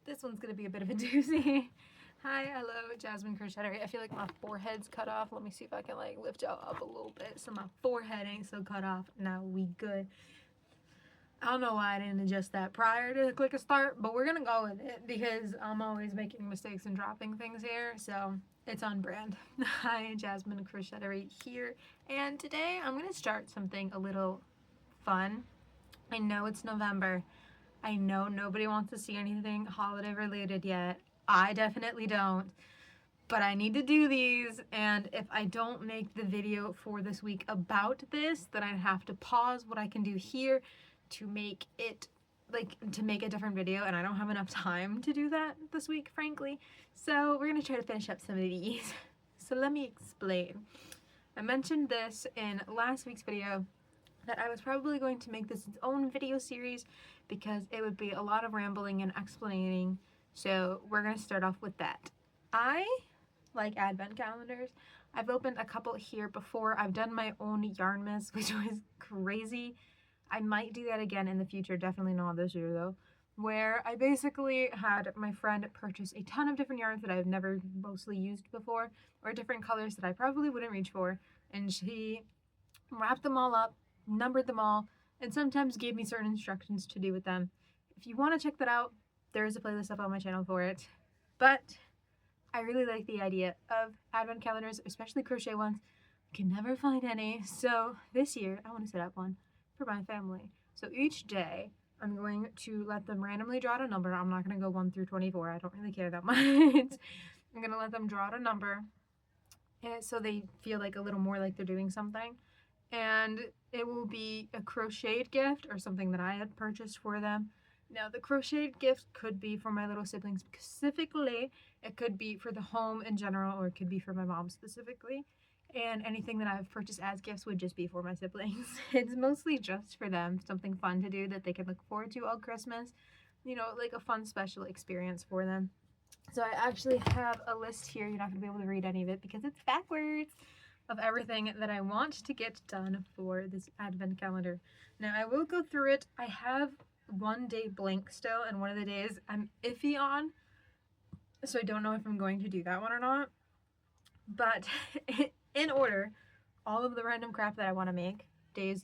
This one's gonna be a bit of a doozy. Hi, hello, Jasmine Crocheting. I feel like my forehead's cut off. Let me see if I can like lift y'all up a little bit so my forehead ain't so cut off. Now we good. I don't know why I didn't adjust that prior to click a start, but we're gonna go with it because I'm always making mistakes and dropping things here, so it's on brand. Hi, Jasmine Crocheting here, and today I'm gonna start something a little fun. I know it's November. I know nobody wants to see anything holiday related yet. I definitely don't. But I need to do these, and if I don't make the video for this week about this, then I have to pause what I can do here to make it, to make a different video, and I don't have enough time to do that this week, frankly. So we're gonna try to finish up some of these. So let me explain. I mentioned this in last week's video, that I was probably going to make this its own video series because it would be a lot of rambling and explaining. So we're going to start off with that. I like advent calendars. I've opened a couple here before. I've done my own yarn miss, which was crazy. I might do that again in the future, definitely not this year though, where I basically had my friend purchase a ton of different yarns that I've never mostly used before, or different colors that I probably wouldn't reach for, and she wrapped them all up, numbered them all, and sometimes gave me certain instructions to do with them. If you want to check that out, there is a playlist up on my channel for it. But I really like the idea of advent calendars, especially crochet ones. I can never find any, so this year I want to set up one for my family. So each day I'm going to let them randomly draw out a number. I'm not going to go 1 through 24. I don't really care that much. I'm going to let them draw out a number, and so they feel like a little more like they're doing something. And it will be a crocheted gift or something that I had purchased for them. Now, the crocheted gift could be for my little siblings specifically, it could be for the home in general, or it could be for my mom specifically. And anything that I've purchased as gifts would just be for my siblings. It's mostly just for them, something fun to do that they can look forward to all Christmas. You know, like a fun special experience for them. So I actually have a list here. You're not going to be able to read any of it because it's backwards, of everything that I want to get done for this advent calendar. Now I will go through it. I have one day blank still, and one of the days I'm iffy on, so I don't know if I'm going to do that one or not. But in order, all of the random crap that I want to make, days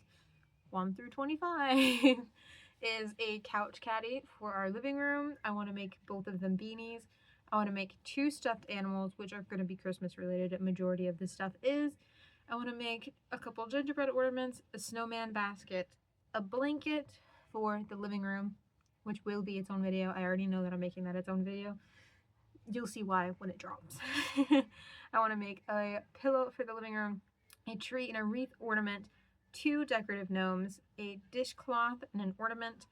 1 through 25, is a couch caddy for our living room. I want to make both of them beanies. I want to make 2 stuffed animals, which are going to be Christmas related. A majority of this stuff is. I want to make a couple gingerbread ornaments, a snowman basket, a blanket for the living room, which will be its own video. I already know that I'm making that its own video. You'll see why when it drops. I want to make a pillow for the living room, a tree and a wreath ornament, 2 decorative gnomes, a dishcloth and an ornament,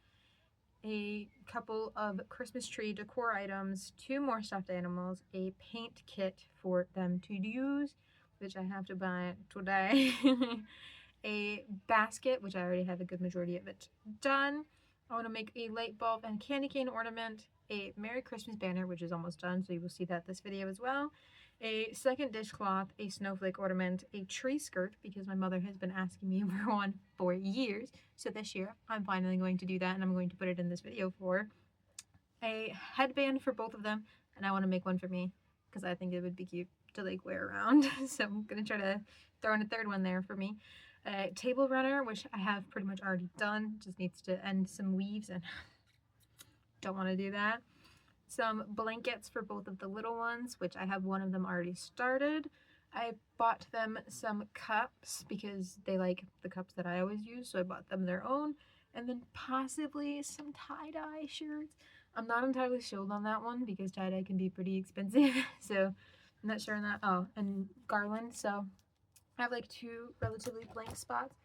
a couple of Christmas tree decor items, 2 more stuffed animals, a paint kit for them to use, which I have to buy today, a basket, which I already have a good majority of it done. I want to make a light bulb and candy cane ornament, a Merry Christmas banner, which is almost done, so you will see that this video as well, a second dishcloth, a snowflake ornament, a tree skirt, because my mother has been asking me for one for years. So this year, I'm finally going to do that, and I'm going to put it in this video for a headband for both of them, and I want to make one for me, because I think it would be cute to like wear around. So I'm going to try to throw in a third one there for me. A table runner, which I have pretty much already done, just needs to end some weaves, and don't want to do that. Some blankets for both of the little ones, which I have one of them already started. I bought them some cups because they like the cups that I always use, so I bought them their own. And then possibly some tie-dye shirts. I'm not entirely sold on that one because tie-dye can be pretty expensive, so I'm not sure on that. Oh, and garland, so I have like 2 relatively blank spots.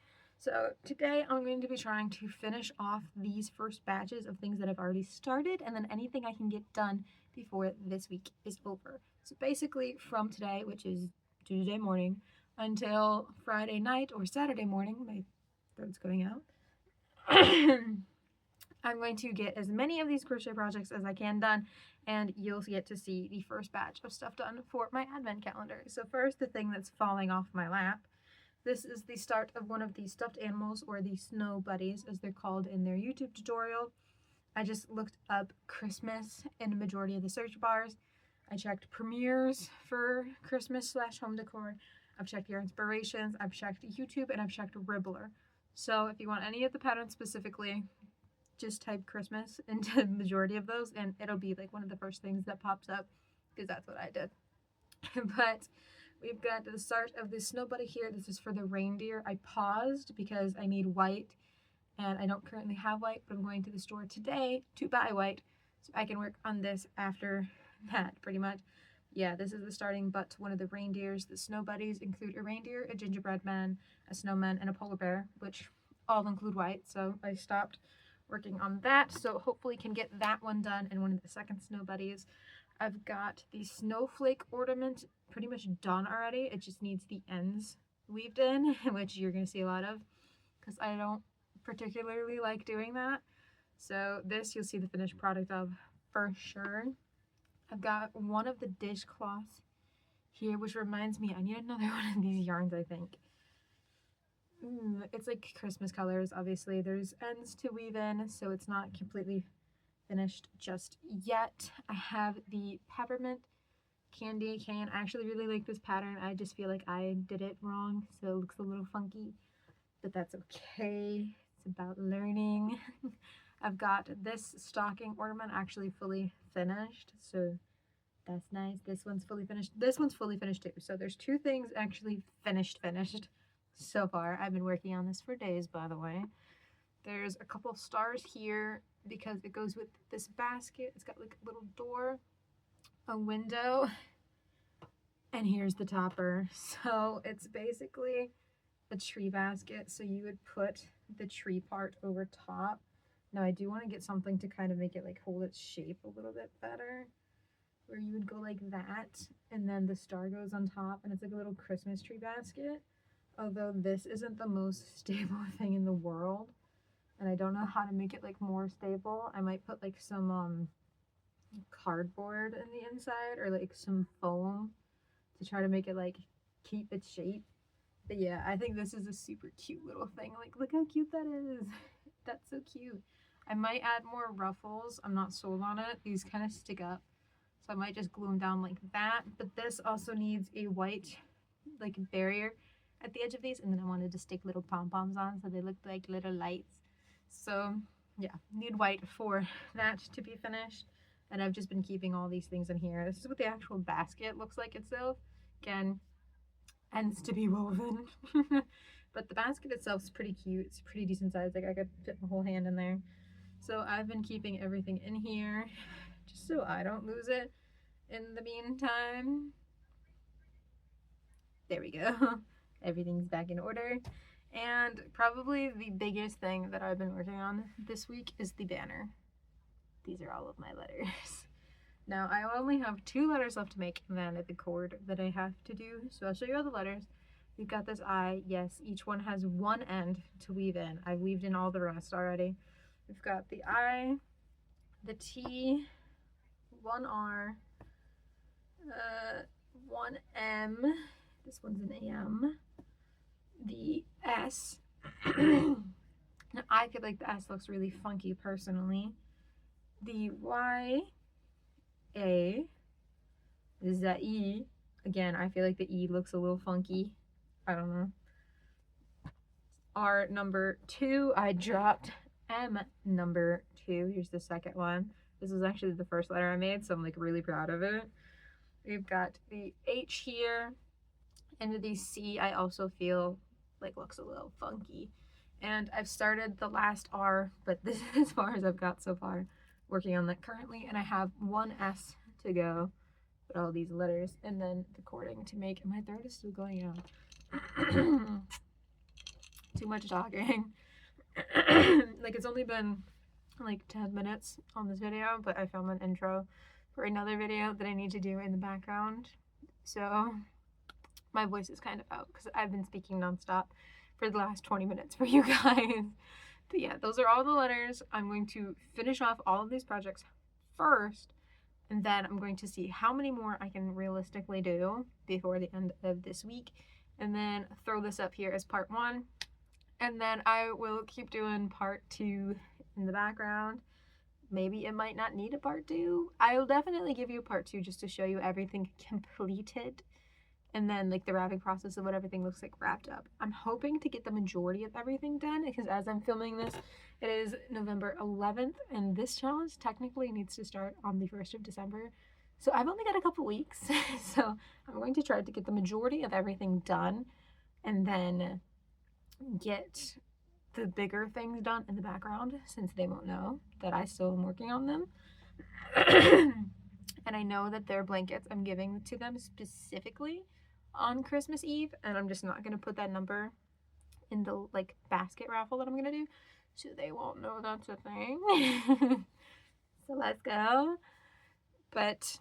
So today I'm going to be trying to finish off these first batches of things that I've already started, and then anything I can get done before this week is over. So basically from today, which is Tuesday morning, until Friday night or Saturday morning, my throat's going out, I'm going to get as many of these crochet projects as I can done, and you'll get to see the first batch of stuff done for my advent calendar. So first, the thing that's falling off my lap. This is the start of one of the stuffed animals, or the snow buddies as they're called in their YouTube tutorial. I just looked up Christmas in a majority of the search bars. I checked premieres for Christmas / home decor. I've checked your inspirations. I've checked YouTube, and I've checked Ribbler. So if you want any of the patterns specifically, just type Christmas into the majority of those, and it'll be like one of the first things that pops up, because that's what I did. But we've got the start of the snow bunny here. This is for the reindeer. I paused because I need white, and I don't currently have white, but I'm going to the store today to buy white, so I can work on this after that, pretty much. Yeah, this is the starting butt to one of the reindeers. The snow buddies include a reindeer, a gingerbread man, a snowman, and a polar bear, which all include white, so I stopped working on that, so hopefully can get that one done and one of the second snow buddies. I've got the snowflake ornament pretty much done already. It just needs the ends weaved in, which you're going to see a lot of, because I don't particularly like doing that. So this you'll see the finished product of for sure. I've got one of the dishcloths here, which reminds me I need another one of these yarns, I think. It's like Christmas colors, obviously. There's ends to weave in, so it's not completely finished just yet. I have the peppermint candy cane. I actually really like this pattern. I just feel like I did it wrong, so it looks a little funky, but that's okay. It's about learning. I've got this stocking ornament actually fully finished, so that's nice. This one's fully finished. This one's fully finished too. So there's two things actually finished so far. I've been working on this for days, by the way. There's a couple stars here because it goes with this basket. It's got like a little door, a window, and here's the topper. So it's basically a tree basket. So you would put the tree part over top. Now I do want to get something to kind of make it like hold its shape a little bit better, where you would go like that, and then the star goes on top, and it's like a little Christmas tree basket. Although this isn't the most stable thing in the world, and I don't know how to make it like more stable. I might put like some cardboard in the inside, or like some foam to try to make it like keep its shape. But yeah, I think this is a super cute little thing. Like, look how cute that is. That's so cute. I might add more ruffles. I'm not sold on it. These kind of stick up, so I might just glue them down like that. But this also needs a white like barrier at the edge of these, and then I wanted to stick little pom-poms on so they look like little lights. So yeah, need white for that to be finished. And I've just been keeping all these things in here. This is what the actual basket looks like itself. Again, ends to be woven. But the basket itself is pretty cute. It's pretty decent size. Like I could fit my whole hand in there. So I've been keeping everything in here just so I don't lose it in the meantime. There we go. Everything's back in order. And probably the biggest thing that I've been working on this week is the banner. These are all of my letters. Now I only have 2 letters left to make, and then the cord that I have to do. So I'll show you all the letters. We've got this I. Yes, each one has one end to weave in. I've weaved in all the rest already. We've got the I, the T, 1 R, 1 M. This one's an AM. The S. Now I feel like the S looks really funky personally. The Y, A, this is the E. Again, I feel like the E looks a little funky. I don't know. R number 2, I dropped M number 2. Here's the second one. This is actually the first letter I made, so I'm like really proud of it. We've got the H here, and the C I also feel like looks a little funky. And I've started the last R, but this is as far as I've got so far working on that currently, and I have 1 S to go with all these letters, and then the cording to make, and my throat is still going out. Too much talking. Like it's only been like 10 minutes on this video, but I filmed an intro for another video that I need to do in the background, so my voice is kind of out because I've been speaking nonstop for the last 20 minutes for you guys. But yeah, those are all the letters. I'm going to finish off all of these projects first, and then I'm going to see how many more I can realistically do before the end of this week, and then throw this up here as part 1, and then I will keep doing part 2 in the background. maybe it might not need a part 2. I will definitely give you a part 2 just to show you everything completed, and then like the wrapping process of what everything looks like wrapped up. I'm hoping to get the majority of everything done because as I'm filming this, it is November 11th, and this challenge technically needs to start on the 1st of December. So I've only got a couple weeks, so I'm going to try to get the majority of everything done and then get the bigger things done in the background since they won't know that I still am working on them. And I know that their blankets I'm giving to them specifically on Christmas Eve, and I'm just not gonna put that number in the like basket raffle that I'm gonna do, so they won't know that's a thing. So let's go. But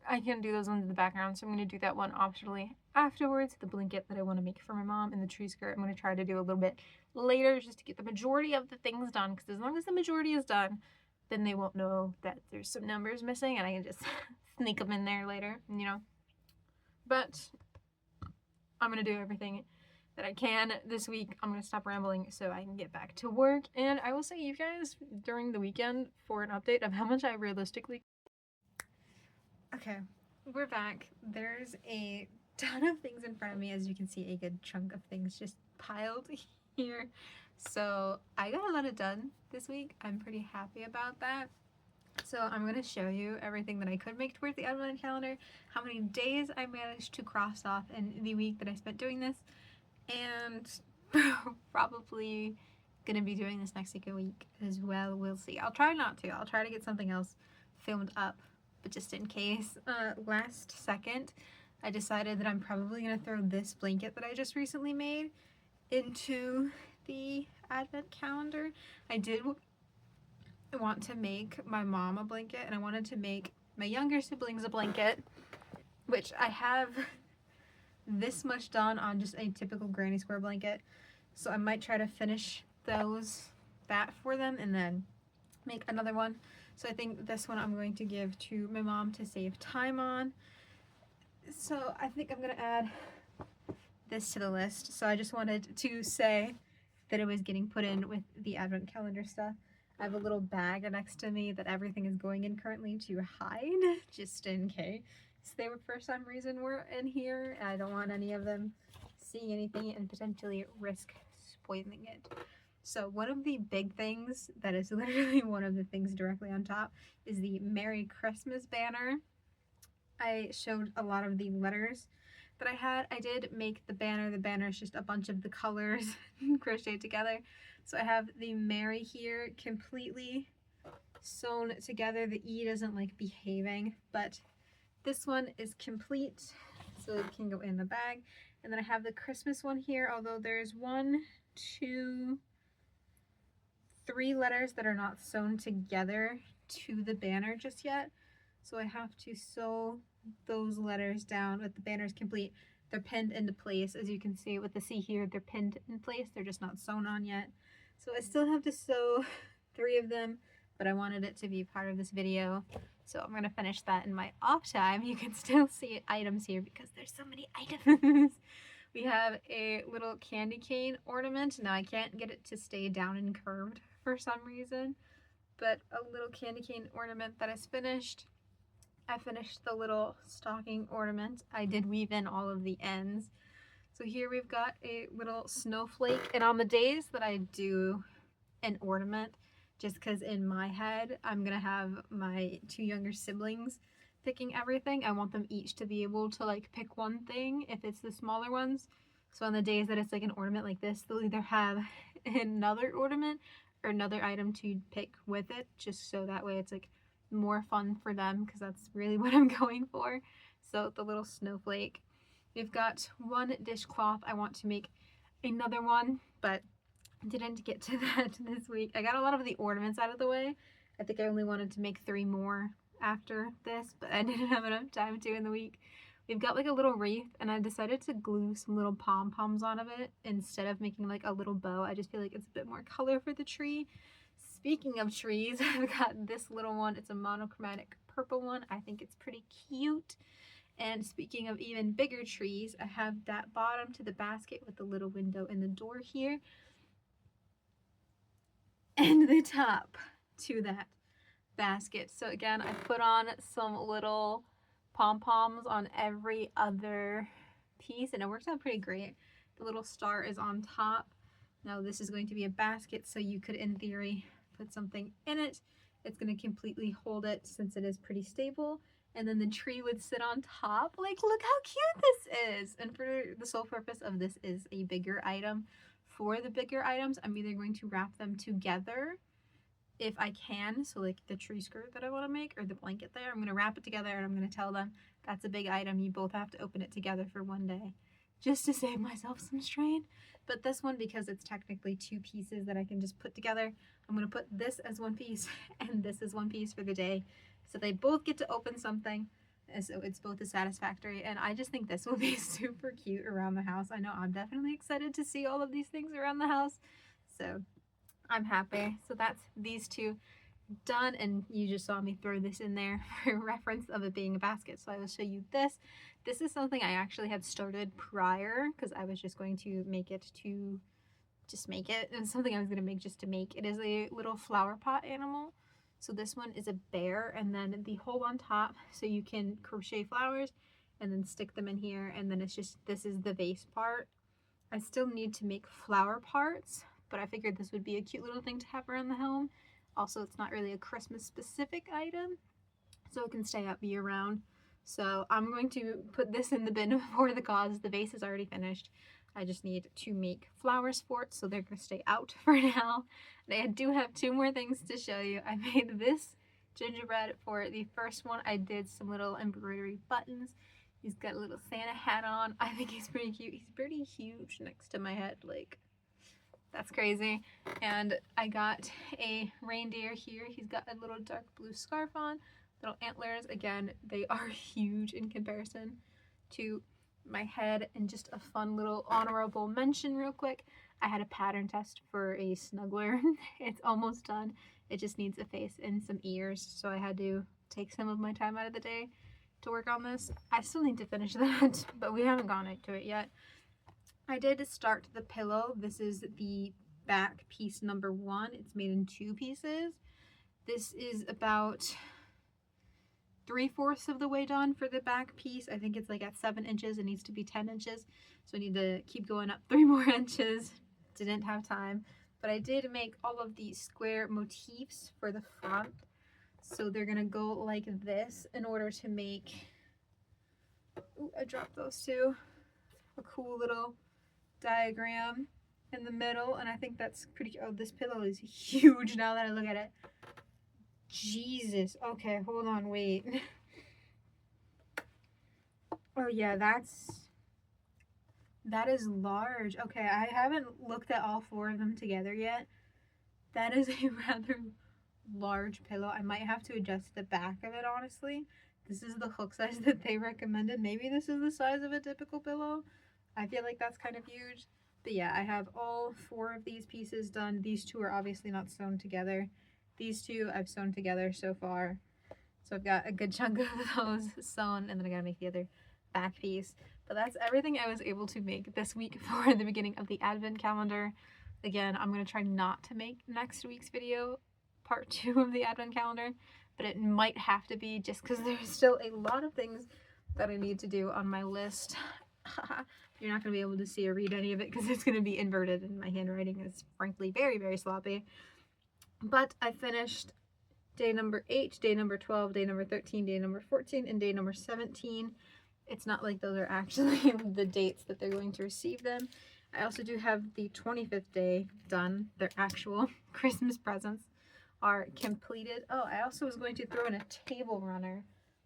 I can do those ones in the background, so I'm gonna do that one optionally afterwards. The blanket that I want to make for my mom and the tree skirt I'm gonna try to do a little bit later just to get the majority of the things done, because as long as the majority is done, then they won't know that there's some numbers missing and I can just sneak them in there later, you know. But I'm gonna do everything that I can this week. I'm gonna stop rambling so I can get back to work, and I will see you guys during the weekend for an update of how much I realistically. Okay, we're back. There's a ton of things in front of me, as you can see, a good chunk of things just piled here. So I got a lot of done this week. I'm pretty happy about that. So I'm going to show you everything that I could make towards the advent calendar, how many days I managed to cross off in the week that I spent doing this, and probably going to be doing this next week as well. We'll see. I'll try not to. I'll try to get something else filmed up, but just in case. Last second, I decided that I'm probably going to throw this blanket that I just recently made into the advent calendar. I did want to make my mom a blanket, and I wanted to make my younger siblings a blanket, which I have this much done on just a typical granny square blanket. So I might try to finish that for them and then make another one. So I think this one I'm going to give to my mom to save time on. So I think I'm going to add this to the list. So I just wanted to say that it was getting put in with the advent calendar stuff. I have a little bag next to me that everything is going in currently to hide, just in case they were for some reason were in here. I don't want any of them seeing anything and potentially risk spoiling it. So one of the big things that is literally one of the things directly on top is the Merry Christmas banner. I showed a lot of the letters that I had. I did make the banner. The banner is just a bunch of the colors crocheted together. So I have the Merry here completely sewn together. The E doesn't like behaving, but this one is complete, so it can go in the bag. And then I have the Christmas one here, although there's 1, 2, 3 letters that are not sewn together to the banner just yet. So I have to sew those letters down, but the banner is complete. They're pinned into place. As you can see with the C here, they're pinned in place. They're just not sewn on yet. So I still have to sew 3 of them, but I wanted it to be part of this video. So I'm going to finish that in my off time. You can still see items here because there's so many items. We have a little candy cane ornament. Now I can't get it to stay down and curved for some reason, but a little candy cane ornament that is finished. I finished the little stocking ornament. I did weave in all of the ends. So here we've got a little snowflake, and on the days that I do an ornament, just because in my head I'm gonna have my 2 younger siblings picking everything, I want them each to be able to like pick one thing if it's the smaller ones. So on the days that it's like an ornament like this, they'll either have another ornament or another item to pick with it, just so that way it's like more fun for them, because that's really what I'm going for. So the little snowflake. We've got 1 dishcloth. I want to make another one, but didn't get to that this week. I got a lot of the ornaments out of the way. I think I only wanted to make 3 more after this, but I didn't have enough time to in the week. We've got like a little wreath, and I decided to glue some little pom-poms on of it instead of making like a little bow. I just feel like it's a bit more color for the tree. Speaking of trees, I've got this little one. It's a monochromatic purple one. I think it's pretty cute. And speaking of even bigger trees, I have that bottom to the basket with the little window in the door here, and the top to that basket. So again, I put on some little pom-poms on every other piece and it works out pretty great. The little star is on top. Now this is going to be a basket, so you could in theory put something in it. It's going to completely hold it since it is pretty stable, and then the tree would sit on top. Like, look how cute this is. And for the sole purpose of this is a bigger item. For the bigger items, I'm either going to wrap them together if I can, so like the tree skirt that I want to make or the blanket there, I'm going to wrap it together and I'm going to tell them that's a big item, you both have to open it together for one day, just to save myself some strain. But this one, because it's technically two pieces that I can just put together, I'm going to put this as one piece and this is one piece for the day, so they both get to open something, and so it's both as satisfactory. And I just think this will be super cute around the house. I know I'm definitely excited to see all of these things around the house, so I'm happy. So that's these two done, and you just saw me throw this in there for reference of it being a basket. So I will show you this. This is something I actually had started prior because I was just going to make it to just make it. It's something I was going to make just to make. It is a little flower pot animal. So this one is a bear, and then the hole on top so you can crochet flowers and then stick them in here, and then it's just, this is the vase part. I still need to make flower parts, but I figured this would be a cute little thing to have around the home. Also, it's not really a Christmas specific item, so it can stay up year round. So I'm going to put this in the bin for the cause. The vase is already finished. I just need to make flowers for it, so they're going to stay out for now. And I do have two more things to show you. I made this gingerbread for the first one. I did some little embroidery buttons. He's got a little Santa hat on. I think he's pretty cute. He's pretty huge next to my head, like, that's crazy. And I got a reindeer here. He's got a little dark blue scarf on, little antlers. Again, they are huge in comparison to my head. And just a fun little honorable mention real quick. I had a pattern test for a snuggler. It's almost done. It just needs a face and some ears. So I had to take some of my time out of the day to work on this. I still need to finish that, but we haven't gone into it yet. I did start the pillow. This is the back piece number 1. It's made in 2 pieces. This is about 3/4 of the way done for the back piece. I think it's like at 7 inches. It needs to be 10 inches. So I need to keep going up 3 more inches. Didn't have time. But I did make all of these square motifs for the front. So they're going to go like this in order to make, ooh, I dropped those two, a cool little diagram in the middle. And I think that's pretty, oh, this pillow is huge now that I look at it. Jesus. Okay, hold on, wait. Oh yeah, that is large. Okay, I haven't looked at all 4 of them together yet. That is a rather large pillow. I might have to adjust the back of it, honestly. This is the hook size that they recommended. Maybe this is the size of a typical pillow. I feel like that's kind of huge. But yeah, I have all 4 of these pieces done. These 2 are obviously not sewn together. These 2 I've sewn together so far. So I've got a good chunk of those sewn, and then I gotta make the other back piece. But that's everything I was able to make this week for the beginning of the advent calendar. Again, I'm gonna try not to make next week's video part 2 of the advent calendar, but it might have to be just because there's still a lot of things that I need to do on my list. You're not going to be able to see or read any of it because it's going to be inverted and my handwriting is frankly very, very sloppy. But I finished day number 8, day number 12, day number 13, day number 14, and day number 17. It's not like those are actually the dates that they're going to receive them. I also do have the 25th day done. Their actual Christmas presents are completed. Oh, I also was going to throw in a table runner,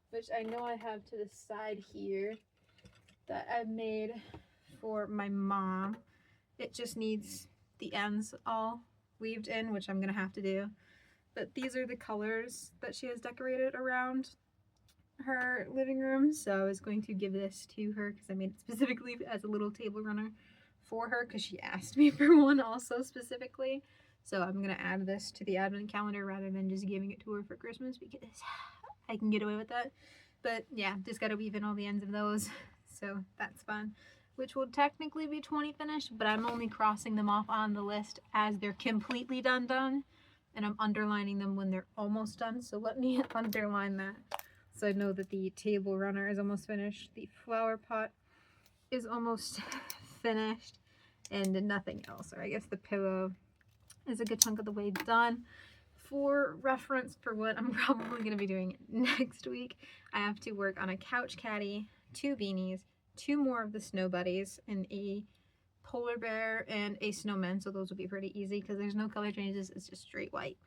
which I know I have to the side here that I made for my mom. It just needs the ends all weaved in, which I'm gonna have to do. But these are the colors that she has decorated around her living room, so I was going to give this to her because I made it specifically as a little table runner for her because she asked me for one also specifically. So I'm gonna add this to the advent calendar rather than just giving it to her for Christmas because I can get away with that. But yeah, just gotta weave in all the ends of those. So that's fun, which will technically be 20 finished, but I'm only crossing them off on the list as they're completely done. and I'm underlining them when they're almost done. So let me underline that so I know that the table runner is almost finished. The flower pot is almost finished, and nothing else. Or I guess the pillow is a good chunk of the way done. For reference for what I'm probably going to be doing next week, I have to work on a couch caddy, 2 beanies, 2 more of the snow buddies, and a polar bear and a snowman, so those will be pretty easy because there's no color changes, it's just straight white.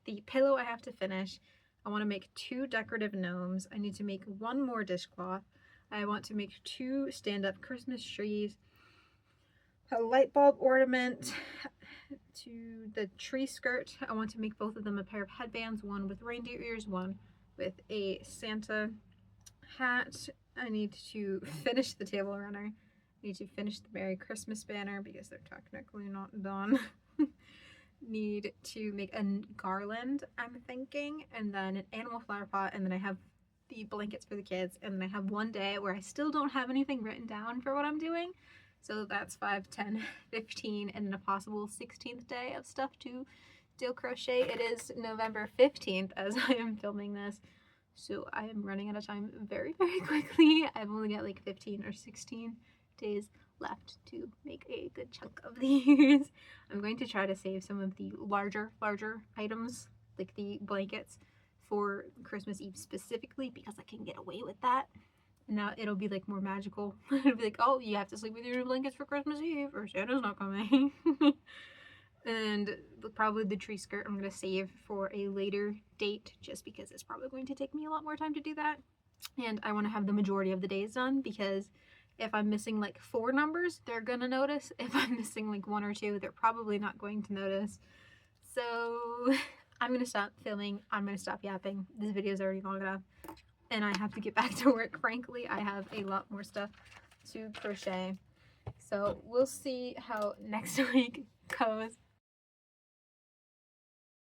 The pillow I have to finish. I want to make 2 decorative gnomes. I need to make 1 more dishcloth. I want to make 2 stand-up Christmas trees, a light bulb ornament to the tree skirt. I want to make both of them a pair of headbands, one with reindeer ears, one with a Santa hat. I need to finish the table runner. I need to finish the Merry Christmas banner because they're technically not done. Need to make a garland, I'm thinking, and then an animal flower pot, and then I have the blankets for the kids, and then I have one day where I still don't have anything written down for what I'm doing. So that's 5, 10, 15, and then a possible 16th day of stuff to still crochet. It is November 15th as I am filming this, so I am running out of time very, very quickly. I've only got like 15 or 16 days left to make a good chunk of these. I'm going to try to save some of the larger items, like the blankets, for Christmas Eve specifically because I can get away with that. Now it'll be like more magical. It'll be like, oh, you have to sleep with your new blankets for Christmas Eve or Santa's not coming. And probably the tree skirt I'm going to save for a later date just because it's probably going to take me a lot more time to do that. And I want to have the majority of the days done because if I'm missing like 4 numbers, they're going to notice. If I'm missing like 1 or 2, they're probably not going to notice. So I'm going to stop filming. I'm going to stop yapping. This video is already long enough. And I have to get back to work. Frankly, I have a lot more stuff to crochet. So we'll see how next week goes.